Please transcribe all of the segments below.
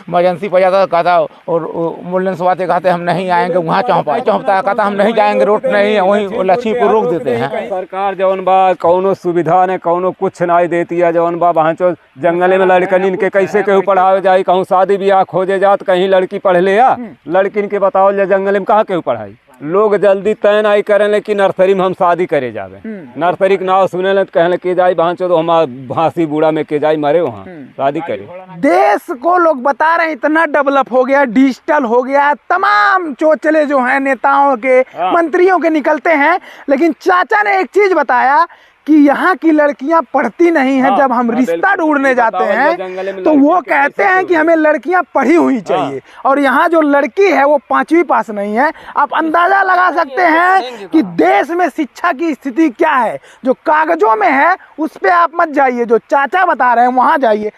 Emergency पड़ जाता कहता और एम्बुलेंस वाले कहते हम नहीं आएंगे, वहाँ चौंपता कहता हम नहीं जाएंगे, रोड नहीं है, वहीं लक्ष्मीपुर रोक देते हैं। सरकार जौन बा कौनो सुविधा ने कौनो कुछ नहीं देती है, जौन बा वहाँ चो जंगले में लड़कन के कैसे केहू पढ़ावे जाए, कहूँ शादी ब्याह खोजे जात कहीं लड़की पढ़ ले या लड़किन के बताओ जंगल में कहाँ केहू पढ़ाई। लोग जल्दी तय नहीं करें लेकिन नर्सरी में हम शादी करे जावे, नर्सरी के नाम सुने ले कहने के जाए वहाँ चो तो हम भांसी बूढ़ा में के जाए मरे वहाँ शादी करे। देश को लोग बता रहे हैं इतना डेवलप हो गया, डिजिटल हो गया, तमाम चोचले जो हैं नेताओं के मंत्रियों के निकलते हैं, लेकिन चाचा ने एक चीज बताया कि यहाँ की लड़कियां पढ़ती नहीं हैं। जब हम रिश्ता ढूंढने जाते हैं तो वो कहते हैं कि हमें लड़कियां पढ़ी हुई चाहिए, और यहाँ जो लड़की है वो 5वीं पास नहीं है। आप अंदाजा लगा सकते हैं कि देश में शिक्षा की स्थिति क्या है। जो कागजों में है उस पर आप मत जाइए, जो चाचा बता रहे हैं वहाँ जाइए।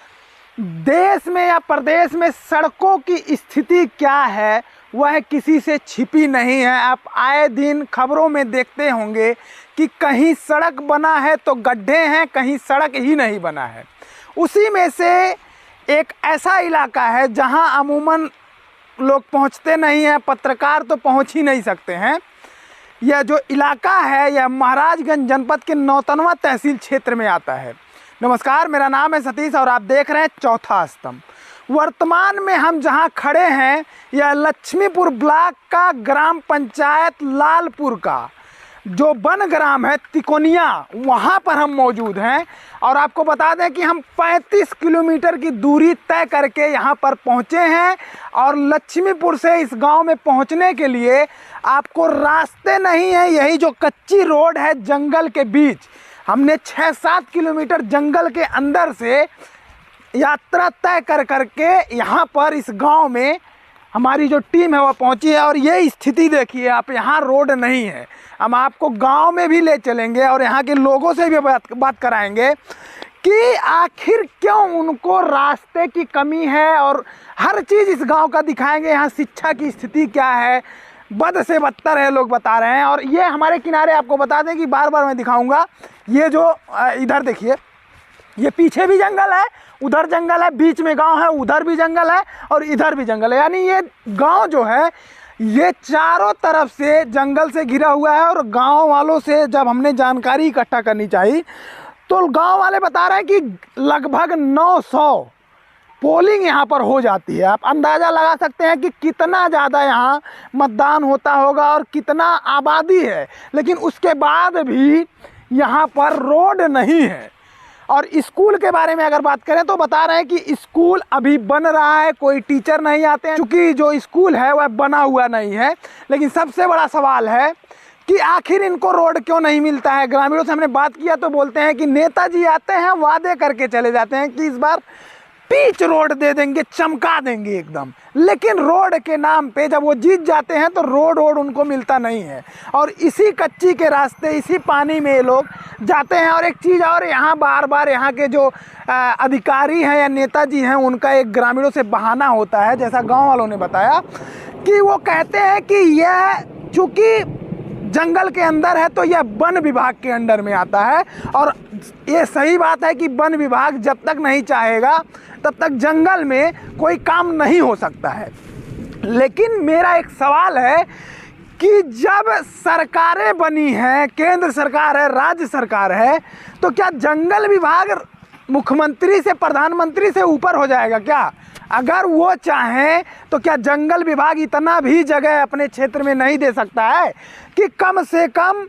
देश में या प्रदेश में सड़कों की स्थिति क्या है वह किसी से छिपी नहीं है। आप आए दिन खबरों में देखते होंगे कि कहीं सड़क बना है तो गड्ढे हैं, कहीं सड़क ही नहीं बना है। उसी में से एक ऐसा इलाका है जहां अमूमन लोग पहुंचते नहीं हैं, पत्रकार तो पहुंच ही नहीं सकते हैं। यह जो इलाका है यह महाराजगंज जनपद के नौतनवा तहसील क्षेत्र में आता है। नमस्कार, मेरा नाम है सतीश और आप देख रहे हैं चौथा स्तंभ। वर्तमान में हम जहां खड़े हैं यह लक्ष्मीपुर ब्लॉक का ग्राम पंचायत लालपुर का जो वन ग्राम है तिकोनिया, वहां पर हम मौजूद हैं। और आपको बता दें कि हम 35 किलोमीटर की दूरी तय करके यहां पर पहुंचे हैं। और लक्ष्मीपुर से इस गांव में पहुंचने के लिए आपको रास्ते नहीं है, यही जो कच्ची रोड है जंगल के बीच। हमने 6-7 किलोमीटर जंगल के अंदर से यात्रा तय कर करके यहाँ पर इस गांव में हमारी जो टीम है वह पहुंची है। और ये स्थिति देखिए आप, यहाँ रोड नहीं है। हम आपको गांव में भी ले चलेंगे और यहाँ के लोगों से भी बात कराएंगे कि आखिर क्यों उनको रास्ते की कमी है, और हर चीज़ इस गांव का दिखाएंगे। यहाँ शिक्षा की स्थिति क्या है, बद से बदतर है लोग बता रहे हैं। और ये हमारे किनारे आपको बता दें कि बार बार मैं दिखाऊंगा, ये जो इधर देखिए, ये पीछे भी जंगल है, उधर जंगल है, बीच में गांव है, उधर भी जंगल है और इधर भी जंगल है। यानी ये गांव जो है ये चारों तरफ से जंगल से घिरा हुआ है। और गांव वालों से जब हमने जानकारी इकट्ठा करनी चाहिए तो गांव वाले बता रहे हैं कि लगभग 900 पोलिंग यहाँ पर हो जाती है। आप अंदाज़ा लगा सकते हैं कि कितना ज़्यादा यहाँ मतदान होता होगा और कितना आबादी है। लेकिन उसके बाद भी यहाँ पर रोड नहीं है। और स्कूल के बारे में अगर बात करें तो बता रहे हैं कि स्कूल अभी बन रहा है, कोई टीचर नहीं आते हैं, क्योंकि जो स्कूल है वह बना हुआ नहीं है। लेकिन सबसे बड़ा सवाल है कि आखिर इनको रोड क्यों नहीं मिलता है। ग्रामीणों से हमने बात किया तो बोलते हैं कि नेताजी आते हैं, वादे करके चले जाते हैं कि इस बार पीच रोड दे देंगे, चमका देंगे एकदम, लेकिन रोड के नाम पे जब वो जीत जाते हैं तो रोड उनको मिलता नहीं है। और इसी कच्ची के रास्ते, इसी पानी में ये लोग जाते हैं। और एक चीज़ और, यहाँ बार बार यहाँ के जो अधिकारी हैं या नेताजी हैं उनका एक ग्रामीणों से बहाना होता है, जैसा गांव वालों ने बताया कि वो कहते हैं कि यह चूँकि जंगल के अंदर है तो यह वन विभाग के अंडर में आता है। और ये सही बात है कि वन विभाग जब तक नहीं चाहेगा तब तक जंगल में कोई काम नहीं हो सकता है। लेकिन मेरा एक सवाल है कि जब सरकारें बनी हैं, केंद्र सरकार है, राज्य सरकार है, तो क्या जंगल विभाग मुख्यमंत्री से, प्रधानमंत्री से ऊपर हो जाएगा क्या? अगर वो चाहें तो क्या जंगल विभाग इतना भी जगह अपने क्षेत्र में नहीं दे सकता है कि कम से कम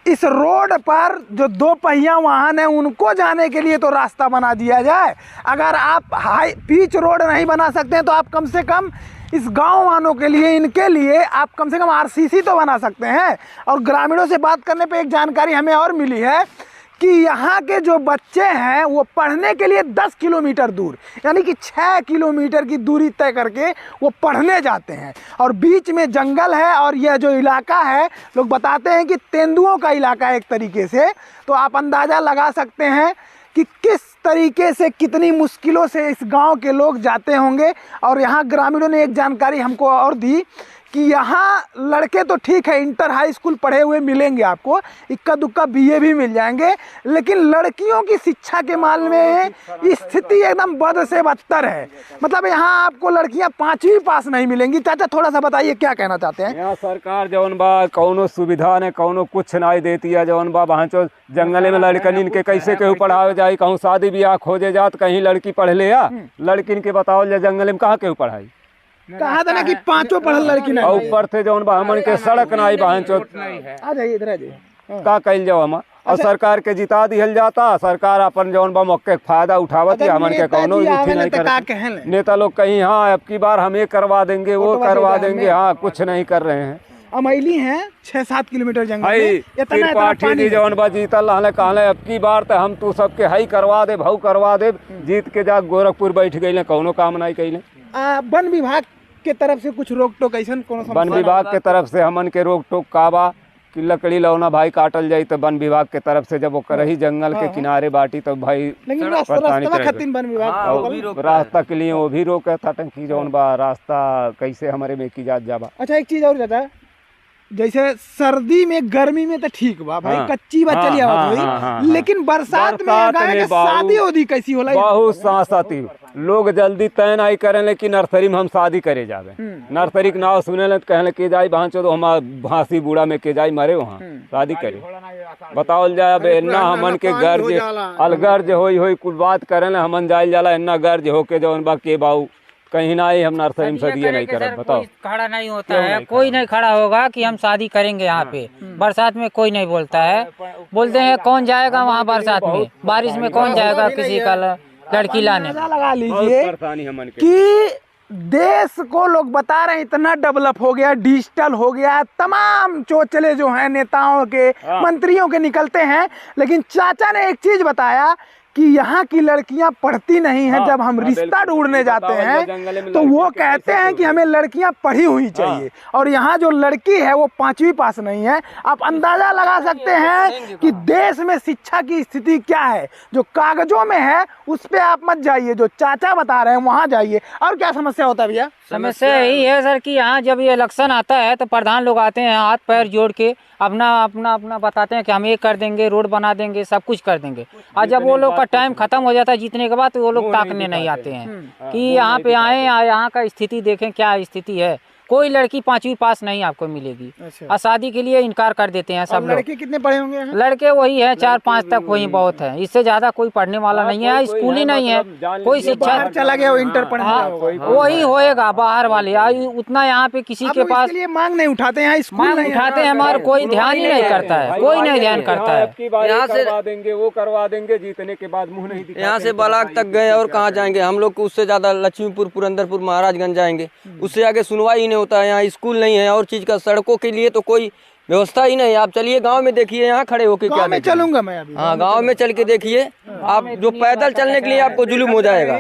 इस रोड पर जो 2 पहिया वाहन है उनको जाने के लिए तो रास्ता बना दिया जाए। अगर आप हाई पिच रोड नहीं बना सकते हैं तो आप कम से कम इस गांव वालों के लिए, इनके लिए आप कम से कम आरसीसी तो बना सकते हैं। और ग्रामीणों से बात करने पे एक जानकारी हमें और मिली है कि यहाँ के जो बच्चे हैं वो पढ़ने के लिए 10 किलोमीटर दूर, यानी कि 6 किलोमीटर की दूरी तय करके वो पढ़ने जाते हैं। और बीच में जंगल है और यह जो इलाका है लोग बताते हैं कि तेंदुओं का इलाका है एक तरीके से। तो आप अंदाज़ा लगा सकते हैं कि किस तरीके से, कितनी मुश्किलों से इस गांव के लोग जाते होंगे। और यहाँ ग्रामीणों ने एक जानकारी हमको और दी कि यहाँ लड़के तो ठीक है, इंटर हाई स्कूल पढ़े हुए मिलेंगे आपको, इक्का दुक्का बीए भी मिल जाएंगे, लेकिन लड़कियों की शिक्षा के मामले में स्थिति एकदम बद से बदतर है। मतलब यहाँ आपको लड़कियाँ 5वीं पास नहीं मिलेंगी। चाचा थोड़ा सा बताइए क्या कहना चाहते हैं। यहाँ सरकार जौन बा कौनो सुविधा ने कौनो कुछ नहीं देती है। जौन बा वहाँ चो जंगले में लड़कन इनके कैसे केहू पढ़ावे जाए, कहूँ शादी ब्याह खोजे जात, कहीं लड़की पढ़ ले आ, लड़किन के बताओ जंगले में कहाँ केहू पढ़ाई। कहा था ना कि 5 पढ़ल लड़की ना, ऊपर से जौन बा हमन के सड़क नहीं बहन चो आ जाइए इधर आ जाइए। का कल जाओ हम और सरकार के जिता दिहल जाता, सरकार अपन जौन बा मौके के फायदा उठावत है, हमन के कौनो नहीं कर। नेता लोग कहीं हाँ अब की बार हम ये करवा देंगे वो करवा देंगे, हाँ कुछ नहीं कर रहे हैं। अमैली है 6-7 किलोमीटर जंगल भाई में, इतना पानी जौन बा जीतल रहले कहले अब की बार तो हम तू सबके हई करवा दे भाऊ करवा दे, जीत के जा गोरखपुर बैठ गई, कौनो काम नहीं कैले। वन विभाग के तरफ से कुछ रोक टोक ऐसा कोनो वन विभाग के तरफ से हमन के रोक टोक का बा कि लकड़ी लौना भाई काटल जाई तो वन विभाग के तरफ से जब वो करही जंगल के किनारे बाटी तो भाई, लेकिन रास्ता खातिर वन विभाग रास्ता के लिए वो भी रोके था टंकी जौन बा रास्ता कैसे हमारे में की जात जाबा। अच्छा एक चीज और जाता है, जैसे सर्दी में गर्मी में तो ठीक बा भाई, कच्ची बात चली आवत हुई, लेकिन बरसात में शादी उदी कैसी होला? बहुत सांसाती लोग जल्दी तय नहीं करें, लेकिन नर्सरी में हम शादी करे जावे, नर्सरी के नाम सुने ले कहले के जाई वहाँ चो तो हम भांसी बूढ़ा में के जाई मरे वहाँ शादी करे। बताओ जाए इन्ना हमन के गर्ज अलगर्ज होई कुल बात करें हमन जाइल जाला, इन्ना गर्ज होके जौन बा के बाऊ कहीं ना ही हम नर्सरी में शादी नहीं करें। बताओ खड़ा नहीं होता है, कोई नहीं खड़ा होगा कि हम शादी करेंगे यहाँ पे। बरसात में कोई नहीं बोलता है, बोलते हैं कौन जाएगा वहाँ बरसात में, बारिश में कौन जाएगा किसी का लड़की लाने। लगा लीजिए कि देश को लोग बता रहे हैं इतना डेवलप हो गया, डिजिटल हो गया, तमाम चोचले जो हैं नेताओं के मंत्रियों के निकलते हैं, लेकिन चाचा ने एक चीज बताया कि यहाँ की लड़कियां पढ़ती नहीं हैं। जब हम रिश्ता ढूंढने जाते हैं तो वो कहते हैं कि हमें लड़कियां पढ़ी हुई चाहिए, और यहाँ जो लड़की है वो 5वीं पास नहीं है। आप अंदाजा लगा सकते हैं कि देश में शिक्षा की स्थिति क्या है। जो कागजों में है उस पे आप मत जाइए, जो चाचा बता रहे हैं वहाँ जाइए। और क्या समस्या होता है भैया? समस्या यही है सर कि यहाँ जब ये इलेक्शन आता है तो प्रधान लोग आते हैं हाथ पैर जोड़ के अपना बताते हैं कि हम ये कर देंगे, रोड बना देंगे, सब कुछ कर देंगे। और जब वो लोग का टाइम खत्म हो जाता है जीतने के बाद तो वो लोग ताकने नहीं आते हैं कि यहाँ पे आए, यहाँ का स्थिति देखें क्या स्थिति है। कोई लड़की 5वीं पास नहीं आपको मिलेगी। अच्छा। और शादी के लिए इनकार कर देते हैं सब लोग। लड़के कितने पढ़े होंगे? लड़के वही है 4-5 तक वही बहुत है, इससे ज्यादा कोई पढ़ने वाला नहीं है, स्कूल ही नहीं है, कोई शिक्षा चला गया वो इंटर पढ़ने वही होएगा बाहर वाले। उतना यहाँ पे किसी के पास मांग नहीं उठाते हैं, मांग उठाते हैं हमारे, कोई ध्यान ही नहीं करता है, कोई नहीं ध्यान करता है। यहाँ से करवा देंगे वो करवा देंगे, जीतने के बाद मुंह नहीं दिखाते। यहाँ से बलाक तक गए और कहाँ जाएंगे हम लोग को, उससे ज्यादा लक्ष्मीपुर, पुरंदरपुर, महाराजगंज जाएंगे, उससे आगे सुनवाई ही नहीं होता है। यहाँ स्कूल नहीं है और चीज का, सड़कों के लिए तो कोई व्यवस्था ही नहीं। आप चलिए गांव में देखिए, यहाँ खड़े होके क्या मैं चलूंगा मैं अभी। हाँ गांव में चल के देखिए आप, जो पैदल चलने के लिए आपको जुलूम हो जाएगा।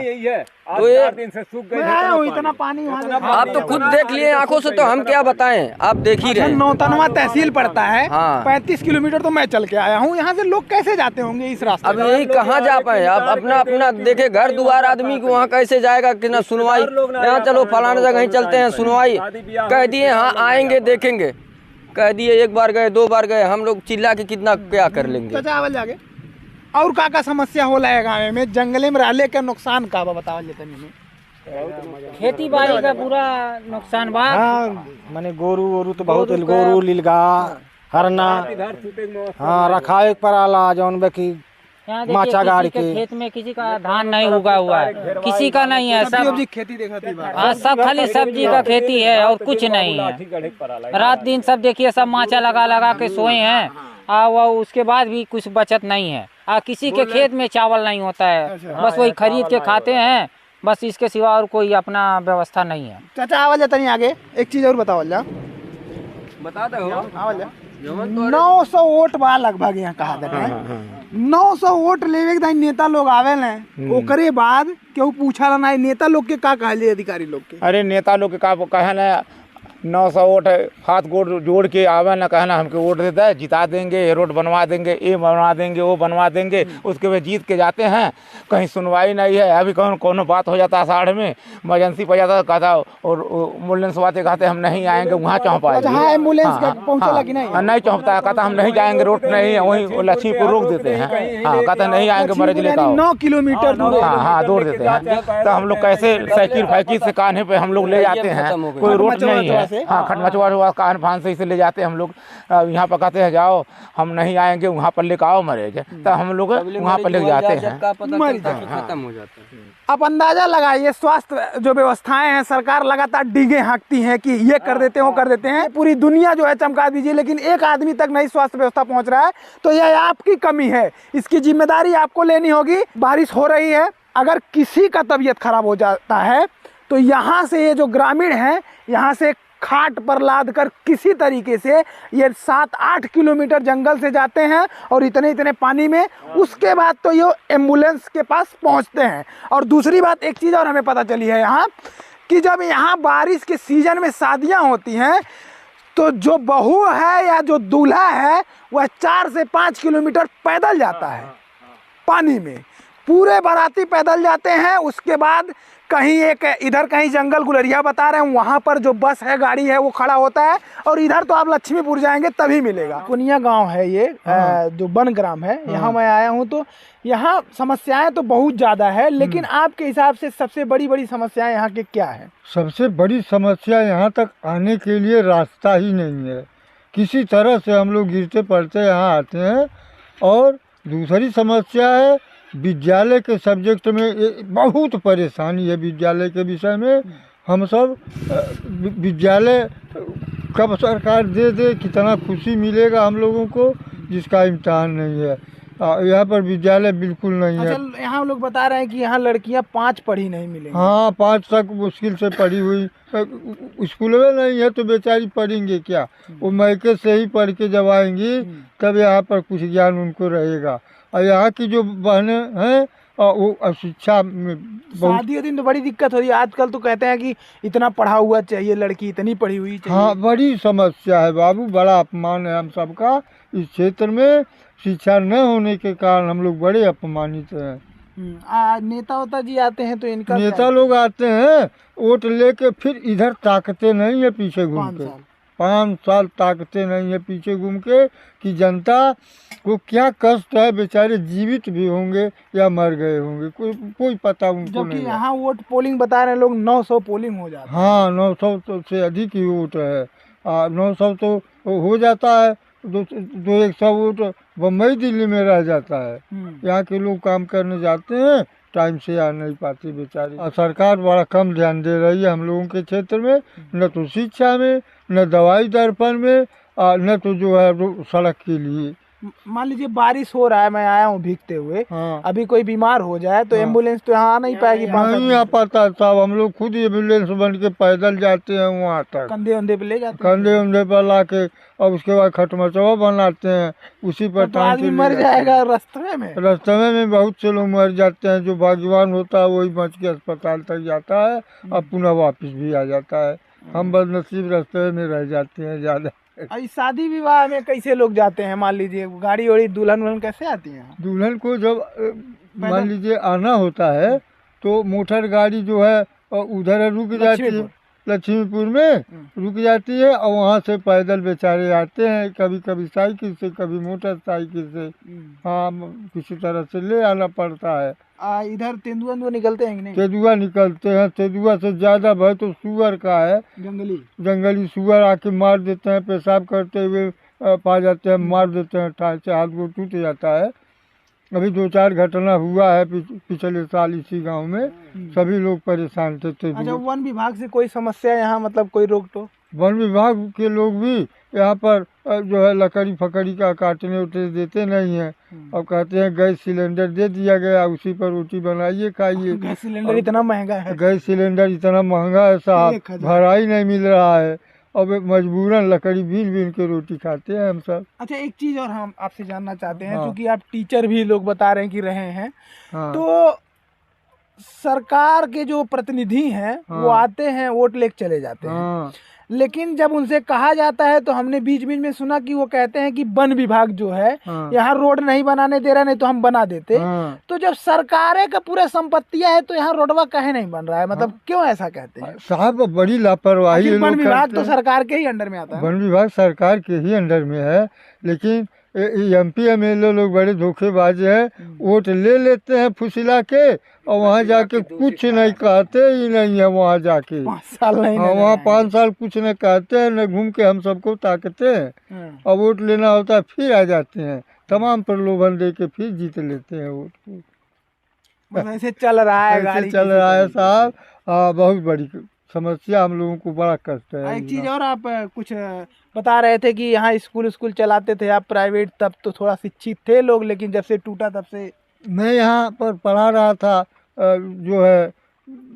तो ये दिन से सूख गई इतना पानी आप तो खुद देख लिए आंखों से, तो हम क्या बताएं, आप देख ही रहे हैं। नौतनवा तहसील पड़ता है, हाँ। 35 किलोमीटर तो मैं चल के आया हूँ। यहाँ से लोग कैसे जाते होंगे इस रास्ते? अब यही कहाँ जा पाए आप, अपना देखे घर दुआर आदमी को वहाँ कैसे जाएगा कि ना सुनवाई। यहाँ चलो फलाना जगह ही चलते हैं, सुनवाई कह दिए, हाँ आएंगे देखेंगे, कह दिए 1 बार गए 2 बार गए, हम लोग चिल्ला के कितना क्या कर लेंगे। जागे और का समस्या होला है गाँव में? जंगले में रहने का नुकसान का बताओ लेते हैं। खेती बाड़ी का पूरा नुकसान बा। माने गोरू तो बहुत, गोरू लीलगा हरना हाँ रखाए पर आला जौन की माचा गाड़ी के खेत में किसी का धान नहीं उगा हुआ है, किसी का नहीं है, सब खेती देखा थी। हाँ सब खाली सब्जी का खेती है और कुछ नहीं है। रात दिन सब देखिए सब माचा लगा के सोए हैं, वो उसके बाद भी कुछ बचत नहीं है। किसी के खेत में चावल नहीं होता है, बस वही खरीद के खाते हैं, बस इसके सिवा और कोई अपना व्यवस्था नहीं है। चाचा आवाज जाता नहीं आगे, एक चीज और बताओ बता दो 900 वोट बा लगभग यहाँ कहा जाता है। 900 वोट लेवे के नेता लोग आवे न, ओकरे बाद केहू पूछा ना नेता लोग के का कहले अधिकारी लोग के? अरे नेता लोग के का कहल है, 900 वोट हाथ गोड़ जोड़ के आवे ना कहना हमको वोट देता है, जिता देंगे, ये रोड बनवा देंगे, ये बनवा देंगे, वो बनवा देंगे, उसके बाद जीत के जाते हैं, कहीं सुनवाई नहीं है। अभी कौन बात हो जाता है आषाढ़ में, इमरजेंसी पड़ जाता है, कहता और एम्बुलेंस वाले कहते हम नहीं आएंगे, वहाँ चौंपाएंगे। हाँ, एम्बुलेंस पहुँचेला कि नहीं? नहीं चौंपता, कहता हम नहीं जाएंगे, रोड नहीं है, वहीं लक्ष्मीपुर रोक देते हैं। हाँ, कहते नहीं आएंगे, मरीज लेकर आओ। 9 किलोमीटर दूर। हाँ, दौड़ देते हैं। तो हम लोग कैसे साइकिल फाइकिल से कान्हे पे हम लोग ले जाते हैं, कोई रोड नहीं है। हाँ, खटमचवा हुआ कान फान से इसे ले जाते हैं हम लोग। यहाँ पर कहते हैं जाओ, हम नहीं आएंगे, वहाँ पर लेकर आओ मरीज, तो हम लोग वहाँ पर ले जाते हैं, खत्म हो जाता है। आप अंदाजा लगाइए, स्वास्थ्य जो व्यवस्थाएं हैं, सरकार लगातार डीगे हाँकती है कि ये कर देते हैं, वो कर देते हैं, पूरी दुनिया जो है चमका दीजिए, लेकिन एक आदमी तक नहीं स्वास्थ्य व्यवस्था पहुंच रहा है। तो यह आपकी कमी है, इसकी जिम्मेदारी आपको लेनी होगी। बारिश हो रही है, अगर किसी का तबीयत खराब हो जाता है तो यहाँ से ये जो ग्रामीण हैं, यहाँ से खाट पर लाद कर किसी तरीके से ये 7-8 किलोमीटर जंगल से जाते हैं और इतने पानी में, उसके बाद तो ये एम्बुलेंस के पास पहुंचते हैं। और दूसरी बात, एक चीज़ और हमें पता चली है यहाँ कि जब यहाँ बारिश के सीजन में शादियाँ होती हैं तो जो बहू है या जो दूल्हा है वह 4 से 5 किलोमीटर पैदल जाता है पानी में, पूरे बाराती पैदल जाते हैं। उसके बाद कहीं एक इधर कहीं जंगल गुलरिया बता रहे हैं, वहाँ पर जो बस है, गाड़ी है, वो खड़ा होता है, और इधर तो आप लक्ष्मीपुर जाएंगे तभी मिलेगा। कुनिया गांव है ये, जो वन ग्राम है, यहाँ मैं आया हूँ। तो यहाँ समस्याएं तो बहुत ज़्यादा है, लेकिन आपके हिसाब से सबसे बड़ी समस्याएं यहाँ के क्या है? सबसे बड़ी समस्या यहाँ तक आने के लिए रास्ता ही नहीं है, किसी तरह से हम लोग गिरते पड़ते यहाँ आते हैं। और दूसरी समस्या है विद्यालय के सब्जेक्ट में बहुत परेशानी है। विद्यालय के विषय में हम सब विद्यालय कब सरकार दे दे, कितना खुशी मिलेगा हम लोगों को, जिसका इम्तहान नहीं है। यहाँ पर विद्यालय बिल्कुल नहीं है। अच्छा, यहाँ लोग बता रहे हैं कि यहाँ लड़कियाँ 5 पढ़ी नहीं मिलेंगी। हाँ, 5 तक मुश्किल से पढ़ी हुई, स्कूल में नहीं है तो बेचारी पढ़ेंगे क्या? वो मैके से ही पढ़ के जब आएंगी तब यहाँ पर कुछ ज्ञान उनको रहेगा। और यहाँ की जो बहनें हैं वो शिक्षा में शादी दिन तो बड़ी दिक्कत हो रही है आजकल। तो कहते हैं कि इतना पढ़ा हुआ चाहिए लड़की, इतनी पढ़ी हुई चाहिए। हाँ, बड़ी समस्या है बाबू, बड़ा अपमान है हम सबका इस क्षेत्र में। शिक्षा न होने के कारण हम लोग बड़े अपमानित हैं। नेता जी आते हैं तो इनका नेता लोग आते हैं वोट लेके, फिर इधर ताकते नहीं है पीछे घूम के। 5 साल ताकते नहीं है पीछे घूम के कि जनता को क्या कष्ट है, बेचारे जीवित भी होंगे या मर गए होंगे, कोई पता उनको नहीं। यहाँ वोट पोलिंग बता रहे हैं लोग, 900 पोलिंग हो जाता है। हाँ, 900 से अधिक ही वोट है। 900 तो हो जाता है, 200 वोट बम्बई दिल्ली में रह जाता है। यहाँ के लोग काम करने जाते हैं, टाइम से आ नहीं पाते बेचारे। सरकार बड़ा कम ध्यान दे रही है हम लोगों के क्षेत्र में, न तो शिक्षा में, न दवाई दर्पण में, न तो जो है सड़क के लिए। मान लीजिए बारिश हो रहा है, मैं आया हूँ भीगते हुए, हाँ। अभी कोई बीमार हो जाए तो एम्बुलेंस तो यहाँ आ नहीं पाएगी। नहीं आ पाता साहब, हम लोग खुद एम्बुलेंस बन के पैदल जाते हैं वहाँ तक, कंधे उंधे पे ले जाते हैं। कंधे उंधे पर ला के, और उसके बाद खटमचवा बनाते हैं, उसी पर तो आदमी मर जाएगा रास्ते में। में बहुत से लोग मर जाते हैं। जो भाग्यवान होता है वही बच के अस्पताल तक जाता है और पुनः वापस भी आ जाता है। हम बदनसीब रास्ते में रह जाते हैं ज़्यादा। शादी विवाह में कैसे लोग जाते हैं? मान लीजिए गाड़ी वाड़ी दुल्हन कैसे आती है? दुल्हन को जब मान लीजिए आना होता है तो मोटर गाड़ी जो है उधर रुक जाती है, लक्ष्मीपुर में रुक जाती है, और वहाँ से पैदल बेचारे आते हैं, कभी कभी साइकिल से, कभी मोटरसाइकिल से। हाँ, किसी तरह से ले आना पड़ता है। इधर तेंदुआ निकलते हैं कि नहीं? तेंदुआ निकलते हैं। तेंदुआ से ज़्यादा भय तो सुअर का है। जंगली सुअर आके मार देते हैं, पेशाब करते हुए पा जाते हैं, मार देते हैं, ठाई से हाथ को टूट जाता है। अभी 2-4 घटना हुआ है पिछले साल इसी गांव में, सभी लोग परेशान थे। अच्छा, वन विभाग से कोई समस्या यहाँ, मतलब कोई रोक टोक? वन विभाग के लोग भी यहाँ पर जो है लकड़ी फकड़ी का काटने उठने देते नहीं है, और कहते हैं गैस सिलेंडर दे दिया गया, उसी पर रोटी बनाइए खाइए। गैस सिलेंडर इतना महंगा है। गैस सिलेंडर इतना महंगा है साहब, भरा ही नहीं मिल रहा है, और मजबूरन लकड़ी बीन के रोटी खाते हैं हम सब। अच्छा, एक चीज़ और हम आपसे जानना चाहते हैं, क्योंकि आप टीचर भी लोग बता रहे हैं कि रहे हैं, तो सरकार के जो प्रतिनिधि हैं वो आते हैं, वोट लेके चले जाते हैं, लेकिन जब उनसे कहा जाता है तो हमने बीच बीच में सुना कि वो कहते हैं कि वन विभाग जो है हाँ। यहाँ रोड नहीं बनाने दे रहा, नहीं तो हम बना देते। हाँ। तो जब सरकारें का पूरा संपत्तियां है तो यहाँ रोडवा काहे नहीं बन रहा है, मतलब क्यों ऐसा कहते हैं? साहब बड़ी लापरवाही आखिर ये वन लोग विभाग करते तो हैं। सरकार के ही अंडर में आता है। वन विभाग सरकार के ही अंडर में है, लेकिन MP MLA लोग बड़े धोखेबाज हैं। वोट ले लेते हैं फुसिला के और वहाँ जाके कुछ नहीं कहते ही नहीं है। वहाँ जाके 5 साल नहीं हाँ, वहाँ 5 साल कुछ न कहते हैं, न घूम के हम सबको ताकते हैं और वोट लेना होता है फिर आ जाते हैं, तमाम प्रलोभन दे के फिर जीत लेते हैं वोट को। बस ऐसे चल रहा है, ऐसे गाड़ी चल रहा है साहब। बहुत बड़ी समस्या, हम लोगों को बड़ा कष्ट है। एक चीज और आप कुछ बता रहे थे कि यहाँ स्कूल चलाते थे आप प्राइवेट, तब तो थोड़ा शिक्षित थे लोग, लेकिन जब से टूटा तब से। मैं यहाँ पर पढ़ा रहा था जो है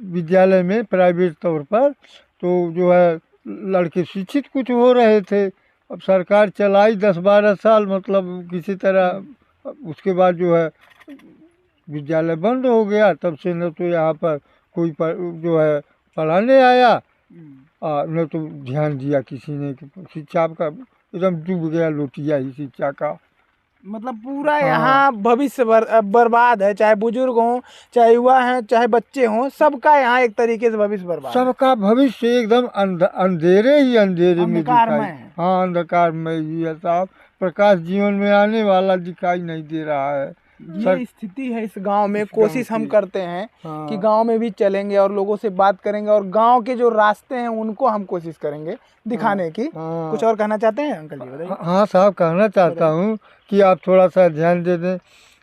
विद्यालय में प्राइवेट तौर पर, तो जो है लड़के शिक्षित कुछ हो रहे थे। अब सरकार चलाई 10-12 साल, मतलब किसी तरह। उसके बाद जो है विद्यालय बंद हो गया, तब से न तो यहाँ पर कोई जो है पढ़ाने आया न तो ध्यान दिया किसी ने। शिक्षा का एकदम डूब गया लोटिया ही शिक्षा का। मतलब पूरा यहाँ भविष्य बर्बाद है, चाहे बुजुर्ग हों, चाहे युवा हैं, चाहे बच्चे हों, सबका यहाँ एक तरीके से भविष्य बर्बाद है। सबका भविष्य एकदम अंधेरे ही अंधेरे में दिखाई। अंधकारमय है। हाँ, अंधकार में ही है साहब। प्रकाश जीवन में आने वाला दिखाई नहीं दे रहा है। ये स्थिति है इस गांव में। कोशिश हम करते हैं हाँ। कि गांव में भी चलेंगे और लोगों से बात करेंगे और गांव के जो रास्ते हैं उनको हम कोशिश करेंगे दिखाने की। हाँ। कुछ और कहना चाहते हैं अंकल जी, बताइए। हाँ साहब, कहना चाहता हूँ कि आप थोड़ा सा ध्यान दे दें।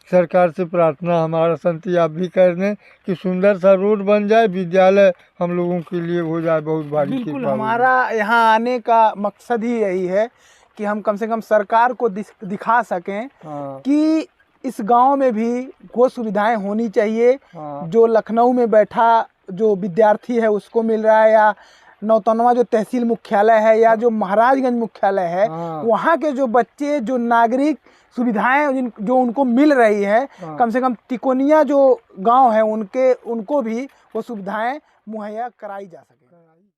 सरकार से प्रार्थना हमारा संति आप भी कर दें कि सुंदर सा रोड बन जाए, विद्यालय हम लोगों के लिए हो जाए बहुत भारी। बिल्कुल, हमारा यहाँ आने का मकसद ही यही है कि हम कम से कम सरकार को दिखा सकें कि इस गांव में भी वो सुविधाएं होनी चाहिए जो लखनऊ में बैठा जो विद्यार्थी है उसको मिल रहा है, या नौतनवा जो तहसील मुख्यालय है, या जो महाराजगंज मुख्यालय है, वहाँ के जो बच्चे, जो नागरिक सुविधाएं जो उनको मिल रही है, कम से कम तिकोनिया जो गांव है उनको भी वो सुविधाएं मुहैया कराई जा सके।